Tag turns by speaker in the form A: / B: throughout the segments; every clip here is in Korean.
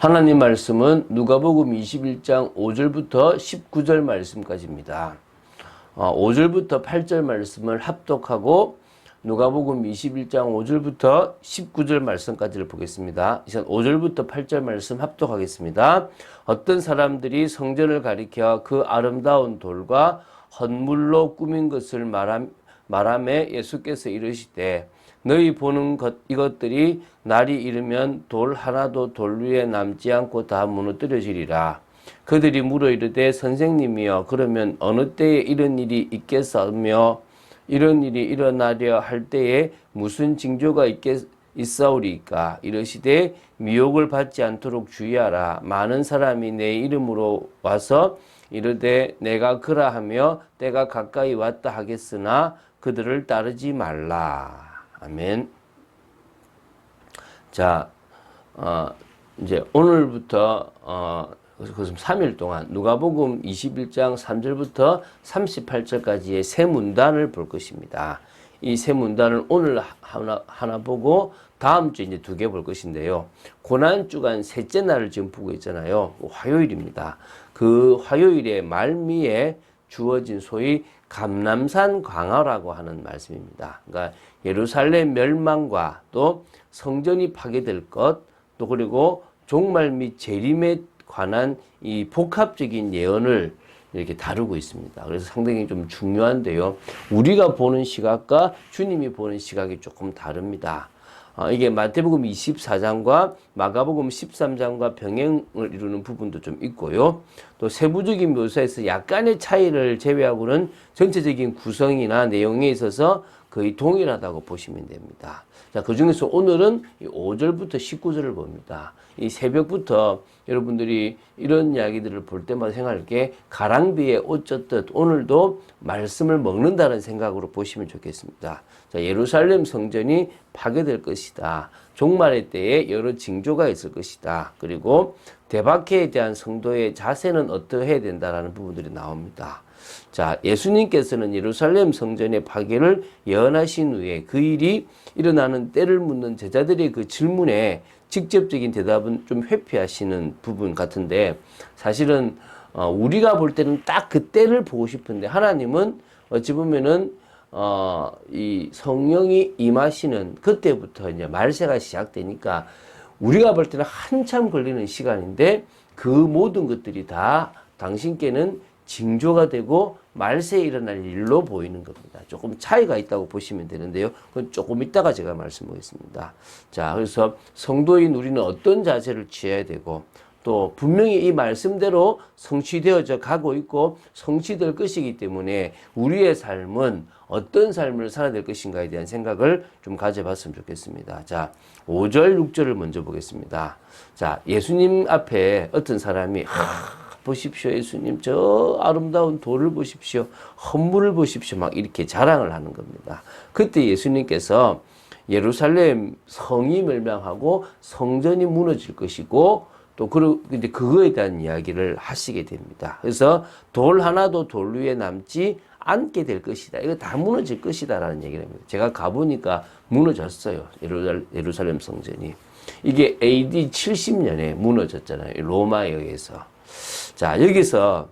A: 하나님 말씀은 누가복음 21장 5절부터 19절 말씀까지입니다. 5절부터 8절 말씀을 합독하고 누가복음 21장 5절부터 19절 말씀까지를 보겠습니다. 이제 5절부터 8절 말씀 합독하겠습니다. 어떤 사람들이 성전을 가리켜 그 아름다운 돌과 헌물로 꾸민 것을 말하매 예수께서 이르시되 너희 보는 이것들이 날이 이르면 돌 하나도 돌 위에 남지 않고 다 무너뜨려지리라. 그들이 물어 이르되 선생님이여 그러면 어느 때에 이런 일이 있겠사오며 이런 일이 일어나려 할 때에 무슨 징조가 있사오리까? 이르시되 미혹을 받지 않도록 주의하라. 많은 사람이 내 이름으로 와서 이르되 내가 그라하며 때가 가까이 왔다 하겠으나 그들을 따르지 말라. 아멘. 자, 이제 오늘부터 3일 동안 누가복음 21장 3절부터 38절까지의 세 문단을 볼 것입니다. 이 세 문단을 오늘 하나 보고 다음 주에 이제 2개 볼 것인데요. 고난주간 셋째 날을 지금 보고 있잖아요. 화요일입니다. 그 화요일의 말미에 주어진 소위 감람산 광화라고 하는 말씀입니다. 그러니까 예루살렘 멸망과 또 성전이 파괴될 것, 또 그리고 종말 및 재림에 관한 이 복합적인 예언을 이렇게 다루고 있습니다. 그래서 상당히 좀 중요한데요. 우리가 보는 시각과 주님이 보는 시각이 조금 다릅니다. 이게 마태복음 24장과 마가복음 13장과 병행을 이루는 부분도 좀 있고요. 또 세부적인 묘사에서 약간의 차이를 제외하고는 전체적인 구성이나 내용에 있어서 거의 동일하다고 보시면 됩니다. 자, 그 중에서 오늘은 5절부터 19절을 봅니다. 이 새벽부터 여러분들이 이런 이야기들을 볼 때마다 생각할 게 가랑비에 옷 젖듯 오늘도 말씀을 먹는다는 생각으로 보시면 좋겠습니다. 자, 예루살렘 성전이 파괴될 것이다. 종말의 때에 여러 징조가 있을 것이다. 그리고 대박해에 대한 성도의 자세는 어떠해야 된다라는 부분들이 나옵니다. 자, 예수님께서는 예루살렘 성전의 파괴를 예언하신 후에 그 일이 일어나는 때를 묻는 제자들의 그 질문에 직접적인 대답은 좀 회피하시는 부분 같은데, 사실은 우리가 볼 때는 딱 그 때를 보고 싶은데 하나님은 어찌 보면은 이 성령이 임하시는 그때부터 이제 말세가 시작되니까 우리가 볼 때는 한참 걸리는 시간인데 그 모든 것들이 다 당신께는 징조가 되고 말세에 일어날 일로 보이는 겁니다. 조금 차이가 있다고 보시면 되는데요. 그건 조금 이따가 제가 말씀드리겠습니다. 자, 그래서 성도인 우리는 어떤 자세를 취해야 되고 또 분명히 이 말씀대로 성취되어져 가고 있고 성취될 것이기 때문에 우리의 삶은 어떤 삶을 살아야 될 것인가에 대한 생각을 좀 가져봤으면 좋겠습니다. 자, 5절, 6절을 먼저 보겠습니다. 자, 예수님 앞에 어떤 사람이 보십시오, 예수님, 저 아름다운 돌을 보십시오, 헌물을 보십시오, 막 이렇게 자랑을 하는 겁니다. 그때 예수님께서 예루살렘 성이 멸망하고 성전이 무너질 것이고 또 이제 그거에 대한 이야기를 하시게 됩니다. 그래서 돌 하나도 돌 위에 남지 않게 될 것이다. 이거 다 무너질 것이다라는 얘기를 합니다. 제가 가보니까 무너졌어요. 예루살렘 성전이. 이게 AD 70년에 무너졌잖아요. 로마에 의해서. 자, 여기서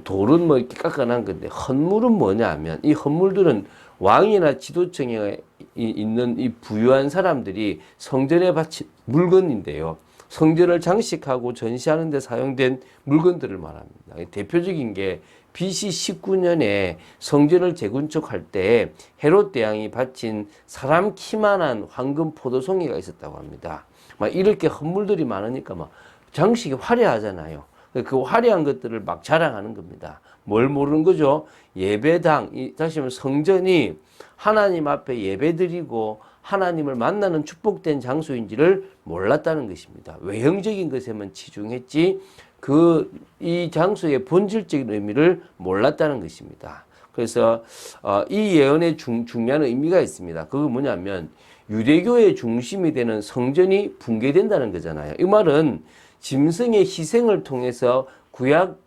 A: 돌은 뭐 이렇게 깎아난 건데 헌물은 뭐냐 하면 이 헌물들은 왕이나 지도층에 있는 이 부유한 사람들이 성전에 바친 물건인데요. 성전을 장식하고 전시하는 데 사용된 물건들을 말합니다. 대표적인 게 BC 19년에 성전을 재건축할 때 헤롯 대왕이 바친 사람 키만한 황금 포도송이가 있었다고 합니다. 막 이렇게 헌물들이 많으니까 막 장식이 화려하잖아요. 그 화려한 것들을 막 자랑하는 겁니다. 뭘 모르는 거죠? 예배당, 다시 말하면 성전이 하나님 앞에 예배드리고 하나님을 만나는 축복된 장소인지를 몰랐다는 것입니다. 외형적인 것에만 치중했지 이 장소의 본질적인 의미를 몰랐다는 것입니다. 그래서 이 예언에 중요한 의미가 있습니다. 그건 뭐냐면 유대교의 중심이 되는 성전이 붕괴된다는 거잖아요. 이 말은 짐승의 희생을 통해서 구약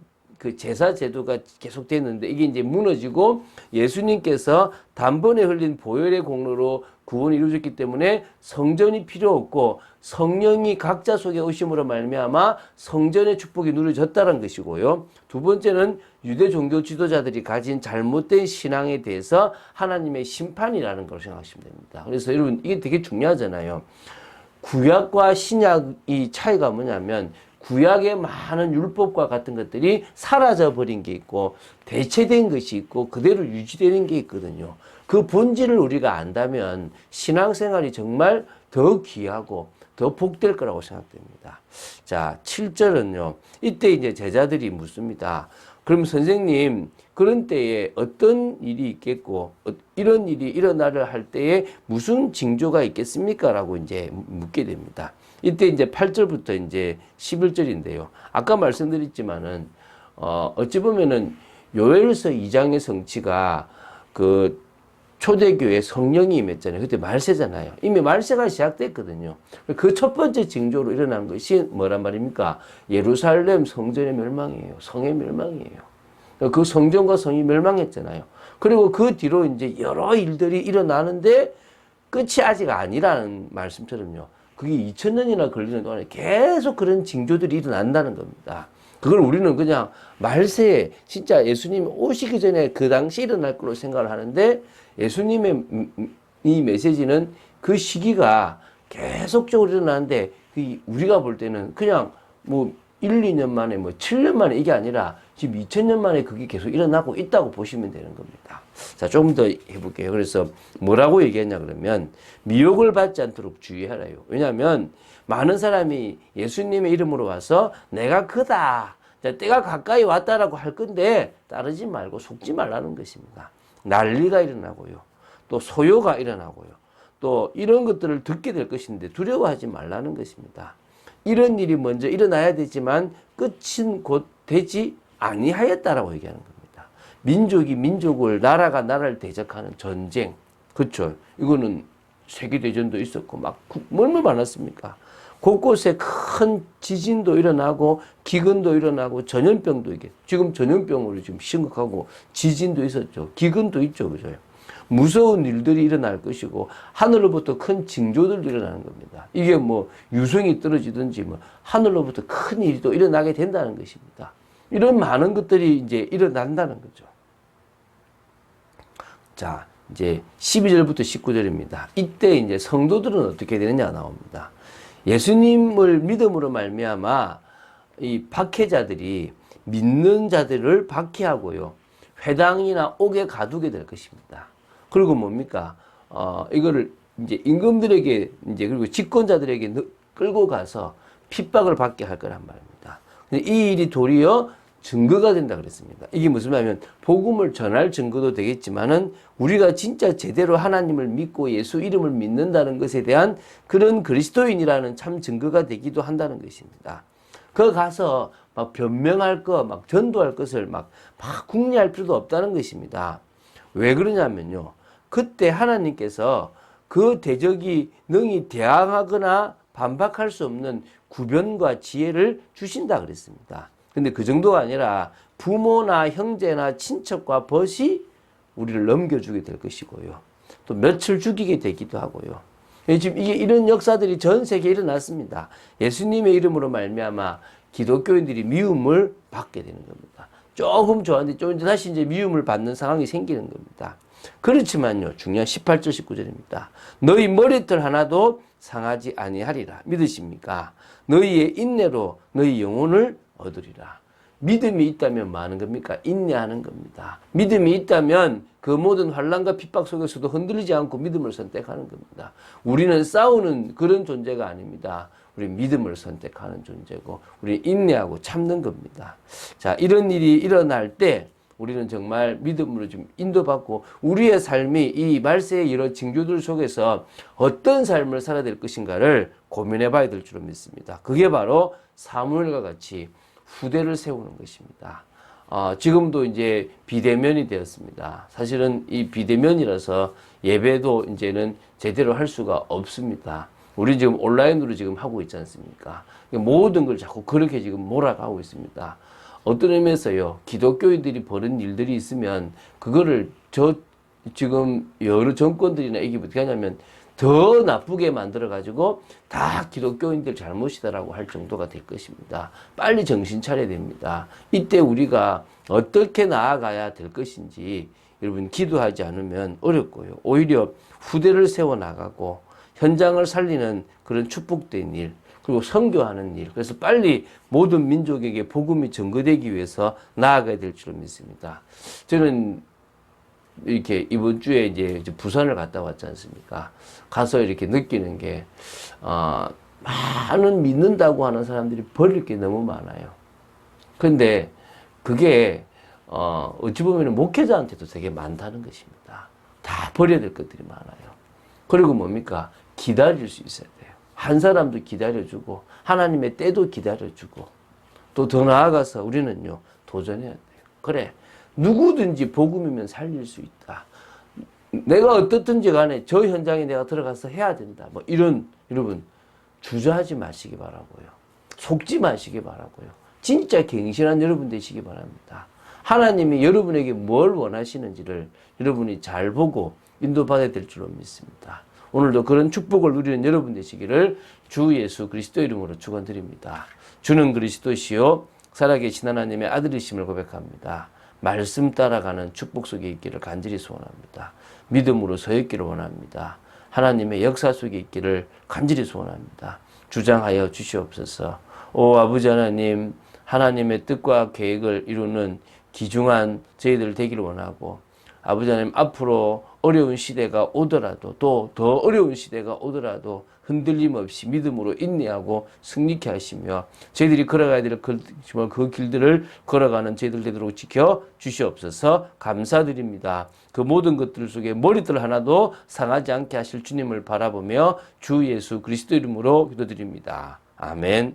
A: 그 제사 제도가 계속 됐는데 이게 이제 무너지고 예수님께서 단번에 흘린 보혈의 공로로 구원이 이루어졌기 때문에 성전이 필요 없고 성령이 각자 속에 오심으로 말미암아 성전의 축복이 누려졌다는 것이고요. 두 번째는 유대 종교 지도자들이 가진 잘못된 신앙에 대해서 하나님의 심판이라는 걸 생각하시면 됩니다. 그래서 여러분 이게 되게 중요하잖아요. 구약과 신약이 차이가 뭐냐면 구약의 많은 율법과 같은 것들이 사라져버린 게 있고 대체된 것이 있고 그대로 유지되는 게 있거든요. 그 본질을 우리가 안다면 신앙생활이 정말 더 귀하고 더 복될 거라고 생각됩니다. 자, 7절은요. 이때 이제 제자들이 묻습니다. 그럼 선생님, 그런 때에 어떤 일이 있겠고, 이런 일이 일어나려 할 때에 무슨 징조가 있겠습니까? 라고 이제 묻게 됩니다. 이때 이제 8절부터 이제 11절인데요. 아까 말씀드렸지만은, 어찌 보면은 요엘서 2장의 성취가 그 초대교회 성령이 임했잖아요. 그때 말세잖아요. 이미 말세가 시작됐거든요. 그 첫 번째 징조로 일어난 것이 뭐란 말입니까? 예루살렘 성전의 멸망이에요. 성의 멸망이에요. 그 성전과 성이 멸망했잖아요. 그리고 그 뒤로 이제 여러 일들이 일어나는데 끝이 아직 아니라는 말씀처럼요. 그게 2000년이나 걸리는 동안에 계속 그런 징조들이 일어난다는 겁니다. 그걸 우리는 그냥 말세에 진짜 예수님이 오시기 전에 그 당시 일어날 걸로 생각을 하는데 예수님의 이 메시지는 그 시기가 계속적으로 일어나는데 우리가 볼 때는 그냥 뭐 1, 2년 만에 뭐 7년 만에 이게 아니라 지금 2000년 만에 그게 계속 일어나고 있다고 보시면 되는 겁니다. 자, 조금 더 해볼게요. 그래서 뭐라고 얘기했냐 그러면 미혹을 받지 않도록 주의하라요. 왜냐하면 많은 사람이 예수님의 이름으로 와서 내가 그다, 때가 가까이 왔다라고 할 건데 따르지 말고 속지 말라는 것입니다. 난리가 일어나고요. 또 소요가 일어나고요. 또 이런 것들을 듣게 될 것인데 두려워하지 말라는 것입니다. 이런 일이 먼저 일어나야 되지만 끝은 곧 되지 아니하였다라고 얘기하는 겁니다. 민족이 민족을, 나라가 나라를 대적하는 전쟁. 그렇죠. 이거는 세계대전도 있었고 막 얼마나 많았습니까? 곳곳에 큰 지진도 일어나고 기근도 일어나고 전염병도 이게 지금 전염병으로 지금 심각하고 지진도 있었죠. 기근도 있죠. 그죠? 무서운 일들이 일어날 것이고 하늘로부터 큰 징조들도 일어나는 겁니다. 이게 뭐 유성이 떨어지든지 뭐 하늘로부터 큰 일이 또 일어나게 된다는 것입니다. 이런 많은 것들이 이제 일어난다는 거죠. 자, 이제 12절부터 19절입니다. 이때 이제 성도들은 어떻게 되느냐 나옵니다. 예수님을 믿음으로 말미암아 이 박해자들이 믿는 자들을 박해하고요. 회당이나 옥에 가두게 될 것입니다. 그리고 뭡니까? 이거를 이제 임금들에게 이제 그리고 집권자들에게 끌고 가서 핍박을 받게 할 거란 말입니다. 근데 이 일이 도리어 증거가 된다 그랬습니다. 이게 무슨 말이냐면 복음을 전할 증거도 되겠지만은 우리가 진짜 제대로 하나님을 믿고 예수 이름을 믿는다는 것에 대한 그런 그리스도인이라는 참 증거가 되기도 한다는 것입니다. 그 가서 막 변명할 것, 막 전도할 것을 막 궁리할 필요도 없다는 것입니다. 왜 그러냐면요. 그때 하나님께서 그 대적이 능히 대항하거나 반박할 수 없는 구변과 지혜를 주신다 그랬습니다. 근데 그 정도가 아니라 부모나 형제나 친척과 벗이 우리를 넘겨주게 될 것이고요. 또 며칠 죽이게 되기도 하고요. 지금 이게 이런 역사들이 전 세계에 일어났습니다. 예수님의 이름으로 말미암아 기독교인들이 미움을 받게 되는 겁니다. 조금 좋았는데 좀 다시 이제 미움을 받는 상황이 생기는 겁니다. 그렇지만요, 중요한 18절 19절입니다. 너희 머리털 하나도 상하지 아니하리라. 믿으십니까? 너희의 인내로 너희 영혼을 얻으리라. 믿음이 있다면 뭐 하는 겁니까? 인내하는 겁니다. 믿음이 있다면 그 모든 환난과 핍박 속에서도 흔들리지 않고 믿음을 선택하는 겁니다. 우리는 싸우는 그런 존재가 아닙니다. 우리 믿음을 선택하는 존재고 우리 인내하고 참는 겁니다. 자, 이런 일이 일어날 때 우리는 정말 믿음으로 좀 인도받고 우리의 삶이 이 말세의 여러 징조들 속에서 어떤 삶을 살아야 될 것인가를 고민해 봐야 될 줄로 믿습니다. 그게 바로 사무엘과 같이 후대를 세우는 것입니다. 지금도 이제 비대면이 되었습니다. 사실은 이 비대면이라서 예배도 이제는 제대로 할 수가 없습니다. 우리 지금 온라인으로 지금 하고 있지 않습니까? 모든 걸 자꾸 그렇게 지금 몰아가고 있습니다. 어떤 의미에서요, 기독교인들이 벌인 일들이 있으면 그거를 지금 여러 정권들이나 이게 어떻게 하냐면 더 나쁘게 만들어가지고 다 기독교인들 잘못이다라고 할 정도가 될 것입니다. 빨리 정신 차려야 됩니다. 이때 우리가 어떻게 나아가야 될 것인지 여러분 기도하지 않으면 어렵고요. 오히려 후대를 세워나가고 현장을 살리는 그런 축복된 일, 그리고 선교하는 일. 그래서 빨리 모든 민족에게 복음이 전거되기 위해서 나아가야 될 줄 믿습니다. 저는 이렇게 이번 주에 이제 부산을 갔다 왔지 않습니까? 가서 이렇게 느끼는 게, 많은 믿는다고 하는 사람들이 버릴 게 너무 많아요. 근데 그게, 어찌 보면 목회자한테도 되게 많다는 것입니다. 다 버려야 될 것들이 많아요. 그리고 뭡니까? 기다릴 수 있어야 돼요. 한 사람도 기다려주고, 하나님의 때도 기다려주고, 또 더 나아가서 우리는요, 도전해야 돼요. 그래. 누구든지 복음이면 살릴 수 있다. 내가 어떻든지 간에 저 현장에 내가 들어가서 해야 된다. 뭐 이런, 여러분, 주저하지 마시기 바라고요. 속지 마시기 바라고요. 진짜 갱신한 여러분 되시기 바랍니다. 하나님이 여러분에게 뭘 원하시는지를 여러분이 잘 보고 인도받아야 될 줄로 믿습니다. 오늘도 그런 축복을 누리는 여러분 되시기를 주 예수 그리스도 이름으로 축원드립니다. 주는 그리스도시요 살아계신 하나님의 아들이심을 고백합니다. 말씀 따라가는 축복 속에 있기를 간절히 소원합니다. 믿음으로 서 있기를 원합니다. 하나님의 역사 속에 있기를 간절히 소원합니다. 주장하여 주시옵소서. 오 아버지 하나님, 하나님의 뜻과 계획을 이루는 귀중한 저희들 되기를 원하고, 아버지 하나님 앞으로 어려운 시대가 오더라도, 또 더 어려운 시대가 오더라도 흔들림 없이 믿음으로 인내하고 승리케 하시며, 저희들이 걸어가야 될 그 길들을 걸어가는 저희들 되도록 지켜 주시옵소서. 감사드립니다. 그 모든 것들 속에 머리들 하나도 상하지 않게 하실 주님을 바라보며 주 예수 그리스도 이름으로 기도드립니다. 아멘.